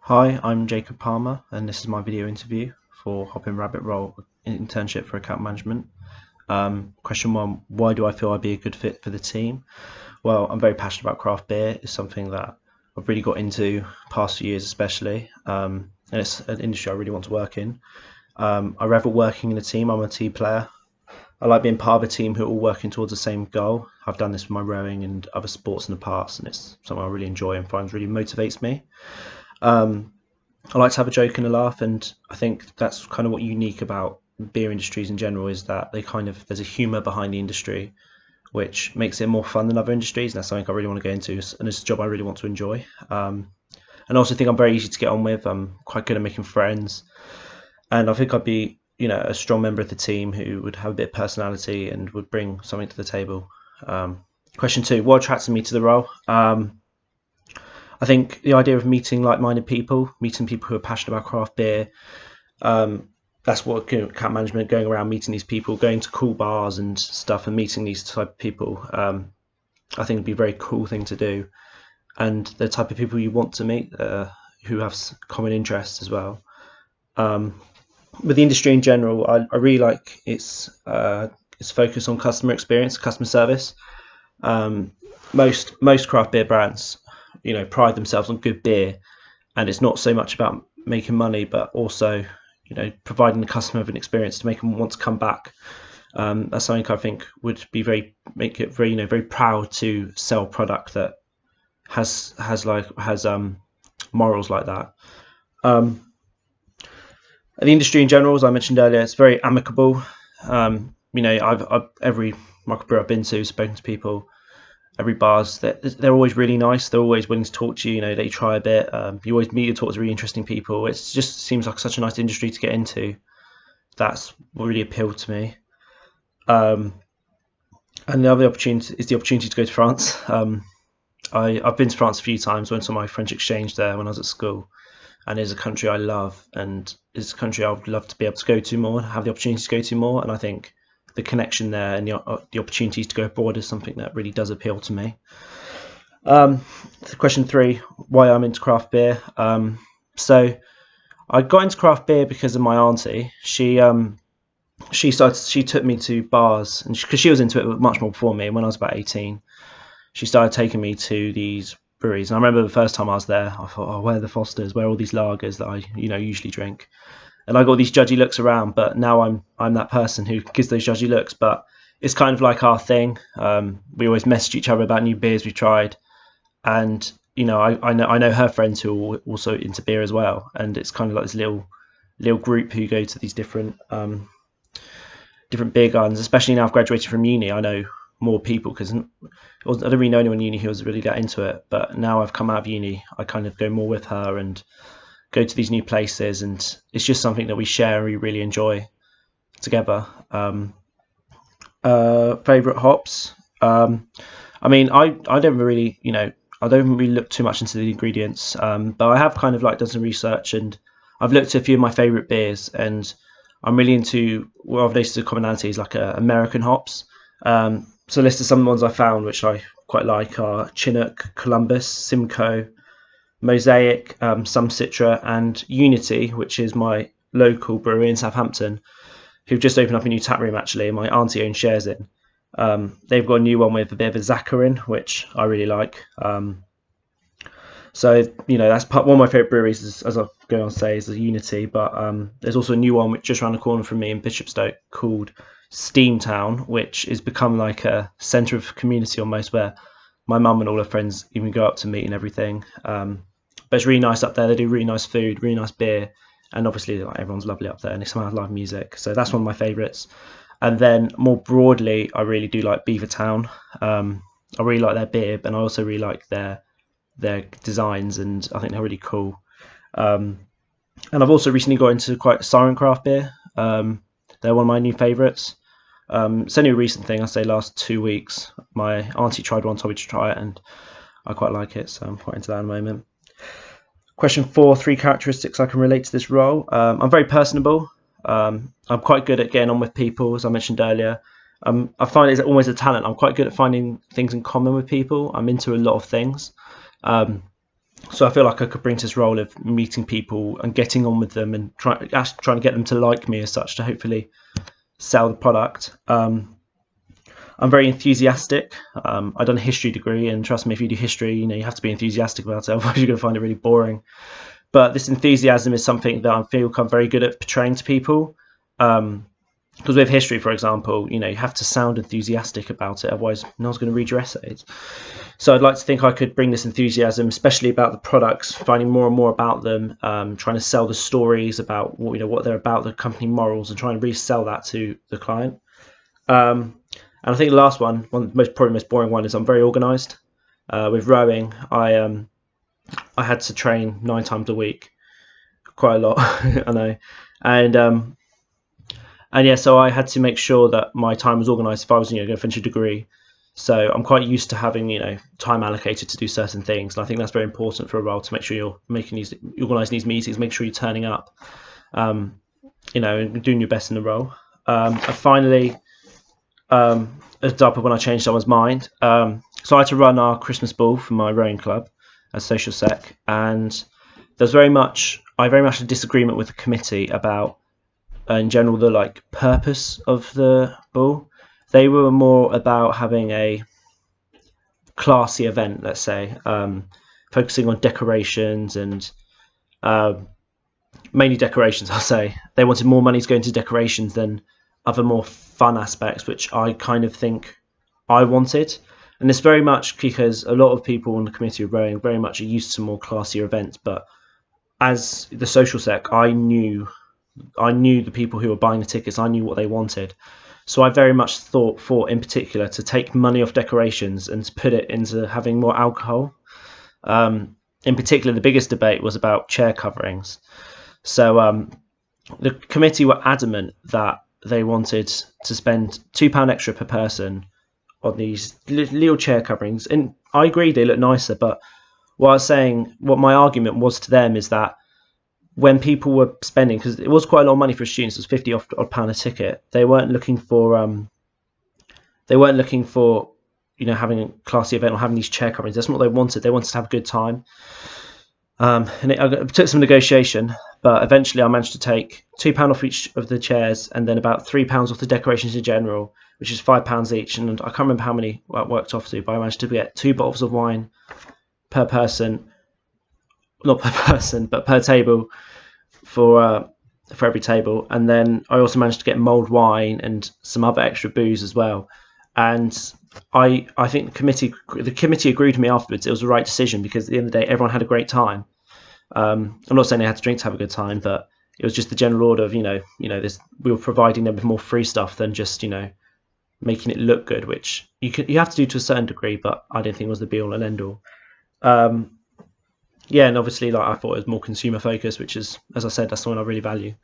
Hi, I'm Jacob Palmer, and this is my video interview for Hoppin Rabbit role internship for account management. Question one: why do I feel I'd be a good fit for the team? Well, I'm very passionate about craft beer. It's something that I've really got into past few years, especially, and it's an industry I really want to work in. I revel working in a team. I'm a team player. I like being part of a team who are all working towards the same goal. I've done this with my rowing and other sports in the past, and it's something I really enjoy and find really motivates me. Um, I like to have a joke and a laugh, and I think that's kind of what unique about beer industries in general is that there's a humour behind the industry, which makes it more fun than other industries, and that's something I really want to get into, and it's a job I really want to enjoy. And I also think I'm very easy to get on with. I'm quite good at making friends, and I think I'd be, a strong member of the team who would have a bit of personality and would bring something to the table. Question two: what attracted me to the role? I think the idea of meeting like-minded people, meeting people who are passionate about craft beer, that's what account management, going around meeting these people, going to cool bars and stuff, and meeting these type of people. I think would be a very cool thing to do, and the type of people you want to meet who have common interests as well. With the industry in general, I really like its focus on customer experience, customer service. Um, most craft beer brands, pride themselves on good beer, and it's not so much about making money, but also, providing the customer with an experience to make them want to come back. That's something I think would be make it very, very proud to sell a product that has morals like that. Um, the industry in general, as I mentioned earlier, it's very amicable. I've every microbrew I've been to, spoken to people, every bar's they're always really nice. They're always willing to talk to you. They try a bit. You always meet and talk to really interesting people. It just seems like such a nice industry to get into. That's what really appealed to me. Um, and the other opportunity is the opportunity to go to France. I've been to France a few times. Went on my French exchange there when I was at school, and it's a country I love, and it's a country I would love to be able to go to more, have the opportunity to go to more. And I think the connection there and the opportunities to go abroad is something that really does appeal to me. Question three: why I'm into craft beer. So I got into craft beer because of my auntie. She took me to bars, and because she was into it much more before me. And when I was about 18, she started taking me to these breweries. And I remember the first time I was there, I thought, oh, where are the Fosters? Where are all these lagers that I usually drink? And I got these judgy looks around, but now I'm that person who gives those judgy looks. But it's kind of like our thing. We always message each other about new beers we tried, and I know her friends who are also into beer as well, and it's kind of like this little group who go to these different beer gardens. Especially now I've graduated from uni, I know more people because I didn't really know anyone in uni who was really that into it. But now I've come out of uni, I kind of go more with her and go to these new places, and it's just something that we share and we really enjoy together. Favorite hops. I don't really, I don't really look too much into the ingredients, but I have kind of like done some research, and I've looked at a few of my favorite beers, and I'm really into what I've noticed the commonalities like American hops. So a list of some ones I found which I quite like are Chinook, Columbus, Simcoe, Mosaic, some Citra, and Unity, which is my local brewery in Southampton, who've just opened up a new tap room actually, and my auntie owns shares in. They've got a new one with a bit of a Zaccharin, which I really like. So that's one of my favourite breweries, as I'm going on to say, is the Unity. But there's also a new one which just around the corner from me in Bishopstoke called Steamtown, which has become like a centre of community almost, where my mum and all her friends even go up to meet and everything. But it's really nice up there. They do really nice food, really nice beer, and obviously like, everyone's lovely up there, and it's live music. So that's one of my favourites. And then more broadly, I really do like Beavertown. I really like their beer, and I also really like their designs, and I think they're really cool. And I've also recently got into quite Siren Craft beer. They're one of my new favourites. It's only a recent thing, I say last 2 weeks. My auntie tried one, told me to try it, and I quite like it, so I'm quite into that at the moment. Question four: three characteristics I can relate to this role. I'm very personable. I'm quite good at getting on with people, as I mentioned earlier. I find it's almost a talent. I'm quite good at finding things in common with people. I'm into a lot of things. So I feel like I could bring to this role of meeting people and getting on with them and trying to get them to like me as such to hopefully sell the product. I'm very enthusiastic. I've done a history degree, and trust me, if you do history, you have to be enthusiastic about it, otherwise you're going to find it really boring. But this enthusiasm is something that I feel I'm very good at portraying to people. Because with history, for example, you have to sound enthusiastic about it, otherwise no one's going to read your essays. So I'd like to think I could bring this enthusiasm, especially about the products, finding more and more about them, trying to sell the stories about what they're about, the company morals, and trying to resell that to the client. And I think the last one, probably most boring one, is I'm very organised. With rowing, I had to train 9 times a week, quite a lot, I know, and yeah, so I had to make sure that my time was organised if I was going to finish a degree. So I'm quite used to having time allocated to do certain things, and I think that's very important for a role, to make sure you're organising these meetings, make sure you're turning up, and doing your best in the role. And finally, an example when I changed someone's mind. So I had to run our Christmas ball for my rowing club as social sec, and I very much had a disagreement with the committee about, in general, the purpose of the ball. They were more about having a classy event, let's say, focusing on decorations and mainly decorations. I'll say they wanted more money to go into decorations than other more fun aspects, which I kind of think I wanted. And it's very much because a lot of people on the committee of rowing very much are used to more classier events. But as the social sec, I knew the people who were buying the tickets. I knew what they wanted. So I very much thought in particular to take money off decorations and to put it into having more alcohol. In particular, the biggest debate was about chair coverings. So the committee were adamant that they wanted to spend £2 extra per person on these little chair coverings. And I agree they look nicer, but what my argument was to them is that when people were spending, because it was quite a lot of money for students, it was £50 odd a ticket. They weren't looking for having a classy event or having these chair coverings. That's not what they wanted. They wanted to have a good time. And it took some negotiation, but eventually I managed to take £2 off each of the chairs, and then about £3 off the decorations in general, which is £5 each. And I can't remember how many it worked off to, but I managed to get 2 bottles of wine per person. Not per person, but per table for every table. And then I also managed to get mulled wine and some other extra booze as well. And I think the committee agreed with me afterwards. It was the right decision, because at the end of the day, everyone had a great time. I'm not saying they had to drink to have a good time, but it was just the general order of we were providing them with more free stuff than just making it look good, which you have to do to a certain degree, but I didn't think it was the be all and end all. Yeah, and obviously, I thought it was more consumer focused, which is, as I said, that's something I really value.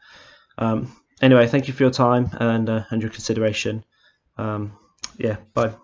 Anyway, thank you for your time and your consideration. Yeah, bye.